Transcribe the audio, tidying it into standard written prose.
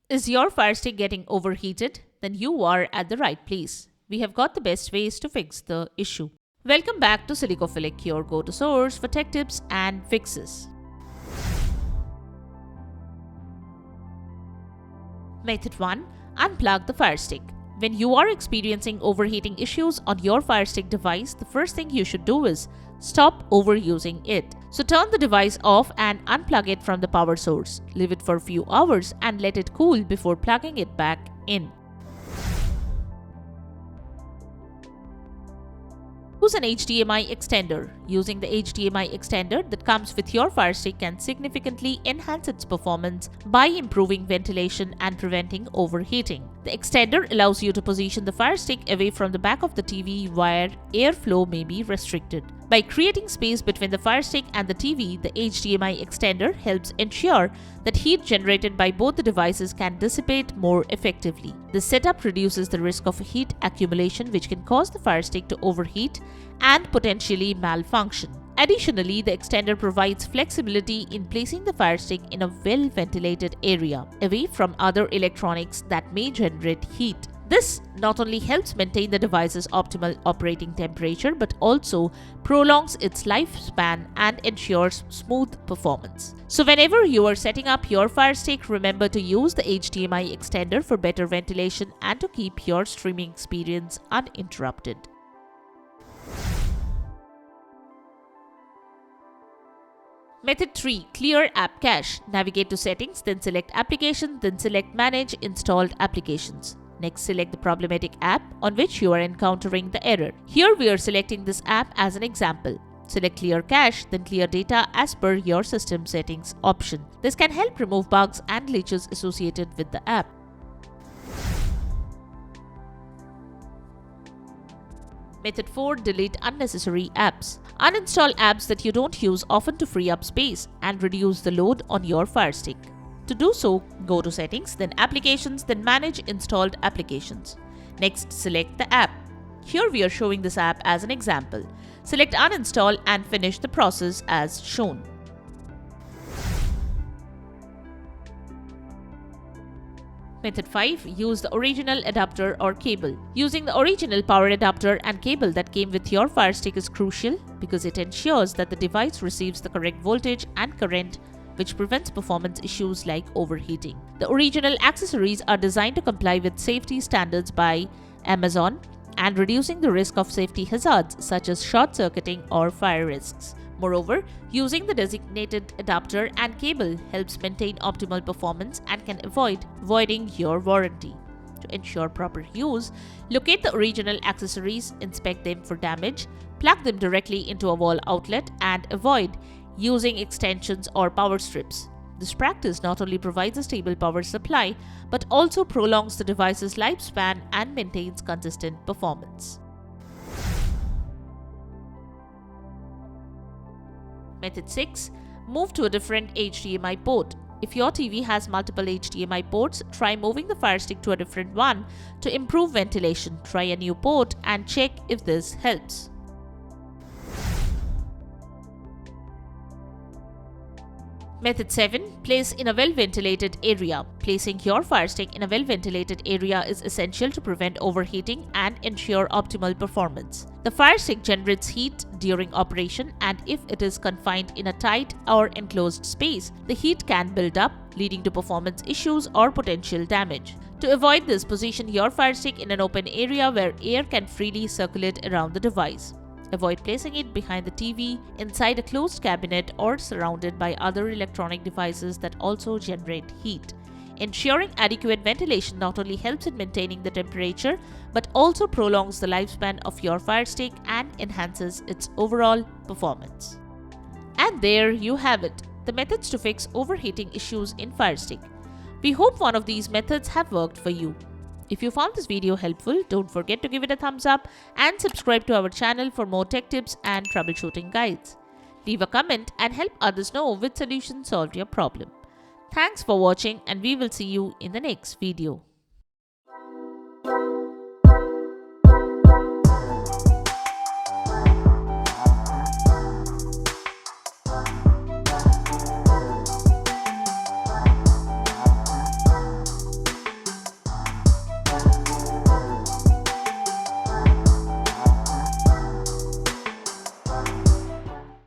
Is your Fire Stick getting overheated? Then you are at the right place. We have got the best ways to fix the issue. Welcome back to Silicophilic, your go-to source for tech tips and fixes. Method 1. Unplug the Fire Stick. When you are experiencing overheating issues on your Fire Stick device, the first thing you should do is stop overusing it. So turn the device off and unplug it from the power source. Leave it for a few hours and let it cool before plugging it back in. Use an HDMI extender. Using the HDMI extender that comes with your Fire Stick can significantly enhance its performance by improving ventilation and preventing overheating. The extender allows you to position the Fire Stick away from the back of the TV where airflow may be restricted. By creating space between the Fire Stick and the TV, the HDMI extender helps ensure that heat generated by both the devices can dissipate more effectively. This setup reduces the risk of heat accumulation, which can cause the Fire Stick to overheat and potentially malfunction. Additionally, the extender provides flexibility in placing the Fire Stick in a well-ventilated area, away from other electronics that may generate heat. This not only helps maintain the device's optimal operating temperature, but also prolongs its lifespan and ensures smooth performance. So whenever you are setting up your Fire Stick, remember to use the HDMI extender for better ventilation and to keep your streaming experience uninterrupted. Method 3. Clear App Cache. Navigate to Settings, then select Applications, then select Manage Installed Applications. Next, select the problematic app on which you are encountering the error. Here we are selecting this app as an example. Select Clear Cache, then Clear Data as per your system settings option. This can help remove bugs and glitches associated with the app. Method 4. Delete unnecessary apps. Uninstall apps that you don't use often to free up space and reduce the load on your Fire Stick. To do so, go to Settings, then Applications, then Manage Installed Applications. Next, select the app. Here we are showing this app as an example. Select Uninstall and finish the process as shown. Method 5. Use the original adapter or cable. Using the original power adapter and cable that came with your Fire Stick is crucial because it ensures that the device receives the correct voltage and current, which prevents performance issues like overheating. The original accessories are designed to comply with safety standards by Amazon and reducing the risk of safety hazards such as short-circuiting or fire risks. Moreover, using the designated adapter and cable helps maintain optimal performance and can avoid voiding your warranty. To ensure proper use, locate the original accessories, inspect them for damage, plug them directly into a wall outlet, and avoid using extensions or power strips. This practice not only provides a stable power supply, but also prolongs the device's lifespan and maintains consistent performance. Method 6. Move to a different HDMI port. If your TV has multiple HDMI ports, try moving the Fire Stick to a different one to improve ventilation. Try a new port and check if this helps. Method 7. Place in a well-ventilated area. Placing your Fire Stick in a well-ventilated area is essential to prevent overheating and ensure optimal performance. The Fire Stick generates heat during operation, and if it is confined in a tight or enclosed space, the heat can build up, leading to performance issues or potential damage. To avoid this, position your Fire Stick in an open area where air can freely circulate around the device. Avoid placing it behind the TV, inside a closed cabinet, or surrounded by other electronic devices that also generate heat. Ensuring adequate ventilation not only helps in maintaining the temperature, but also prolongs the lifespan of your Fire Stick and enhances its overall performance. And there you have it, the methods to fix overheating issues in Fire Stick. We hope one of these methods have worked for you. If you found this video helpful, don't forget to give it a thumbs up and subscribe to our channel for more tech tips and troubleshooting guides. Leave a comment and help others know which solution solved your problem. Thanks for watching, and we will see you in the next video.